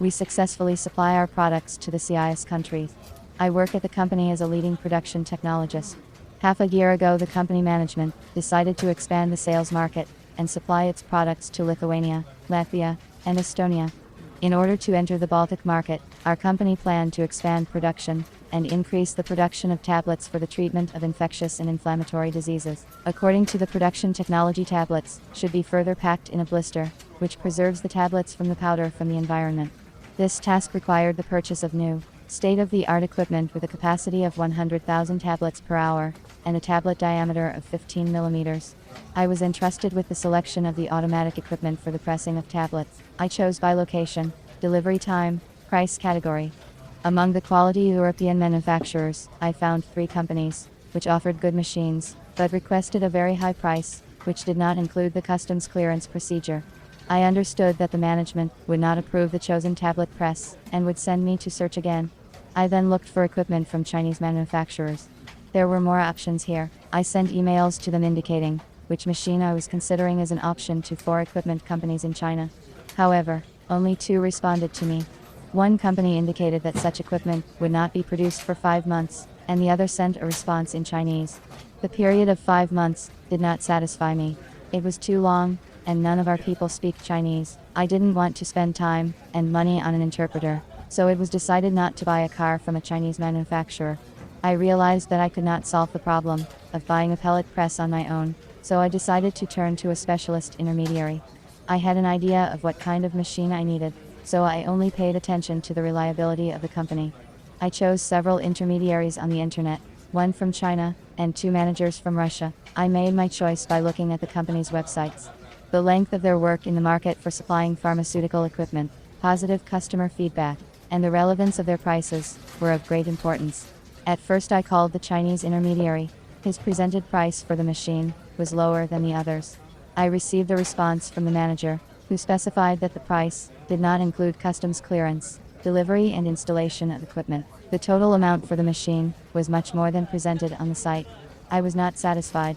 We successfully supply our products to the CIS countries. I work at the company as a leading production technologist. Half a year ago, the company management decided to expand the sales market and supply its products to Lithuania, Latvia, and Estonia. In order to enter the Baltic market, our company planned to expand production and increase the production of tablets for the treatment of infectious and inflammatory diseases. According to the production technology, tablets should be further packed in a blister, which preserves the tablets from the powder from the environment. This task required the purchase of new, state-of-the-art equipment with a capacity of 100,000 tablets per hour and a tablet diameter of 15 millimeters. I was entrusted with the selection of the automatic equipment for the pressing of tablets. I chose by location, delivery time, price category. Among the quality European manufacturers, I found 3 companies, which offered good machines, but requested a very high price, which did not include the customs clearance procedure. I understood that the management would not approve the chosen tablet press, and would send me to search again. I then looked for equipment from Chinese manufacturers. There were more options here. I sent emails to them indicating which machine I was considering as an option to 4 equipment companies in China. However, only 2 responded to me. One company indicated that such equipment would not be produced for 5 months, and the other sent a response in Chinese. The period of 5 months did not satisfy me. It was too long, and none of our people speak Chinese. I didn't want to spend time and money on an interpreter, so it was decided not to buy a car from a Chinese manufacturer. I realized that I could not solve the problem of buying a pellet press on my own, so I decided to turn to a specialist intermediary. I had an idea of what kind of machine I needed, so I only paid attention to the reliability of the company. I chose several intermediaries on the internet, 1 from China, and 2 managers from Russia. I made my choice by looking at the company's websites, the length of their work in the market for supplying pharmaceutical equipment, positive customer feedback, and the relevance of their prices were of great importance. At first I called the Chinese intermediary. His presented price for the machine was lower than the others. I received a response from the manager, who specified that the price did not include customs clearance, delivery and installation of equipment. The total amount for the machine was much more than presented on the site. I was not satisfied.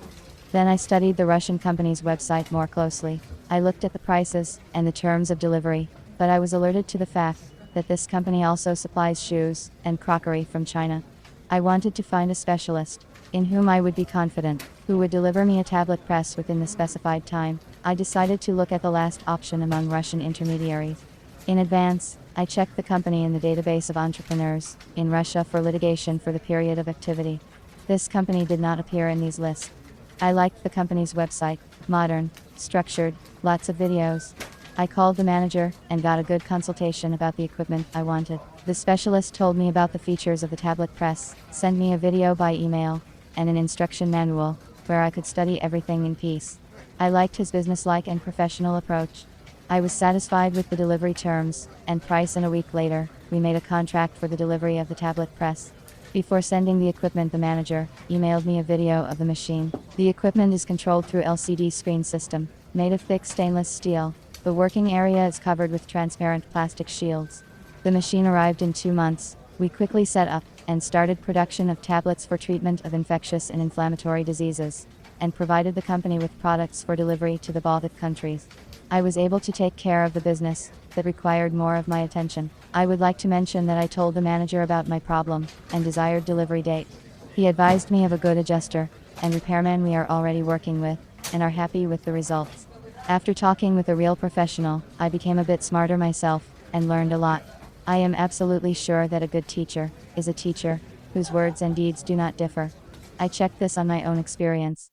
Then I studied the Russian company's website more closely. I looked at the prices and the terms of delivery, but I was alerted to the fact that this company also supplies shoes and crockery from China. I wanted to find a specialist in whom I would be confident, who would deliver me a tablet press within the specified time. I decided to look at the last option among Russian intermediaries. In advance, I checked the company in the database of entrepreneurs in Russia for litigation for the period of activity. This company did not appear in these lists. I liked the company's website, modern, structured, lots of videos. I called the manager and got a good consultation about the equipment I wanted. The specialist told me about the features of the tablet press, sent me a video by email, and an instruction manual, where I could study everything in peace. I liked his businesslike and professional approach. I was satisfied with the delivery terms and price, and a week later, we made a contract for the delivery of the tablet press. Before sending the equipment, the manager emailed me a video of the machine. The equipment is controlled through LCD screen system, made of thick stainless steel. The working area is covered with transparent plastic shields. The machine arrived in 2 months. We quickly set up and started production of tablets for treatment of infectious and inflammatory diseases, and provided the company with products for delivery to the Baltic countries. I was able to take care of the business that required more of my attention. I would like to mention that I told the manager about my problem and desired delivery date. He advised me of a good adjuster and repairman we are already working with, and are happy with the results. After talking with a real professional, I became a bit smarter myself and learned a lot. I am absolutely sure that a good teacher is a teacher whose words and deeds do not differ. I checked this on my own experience.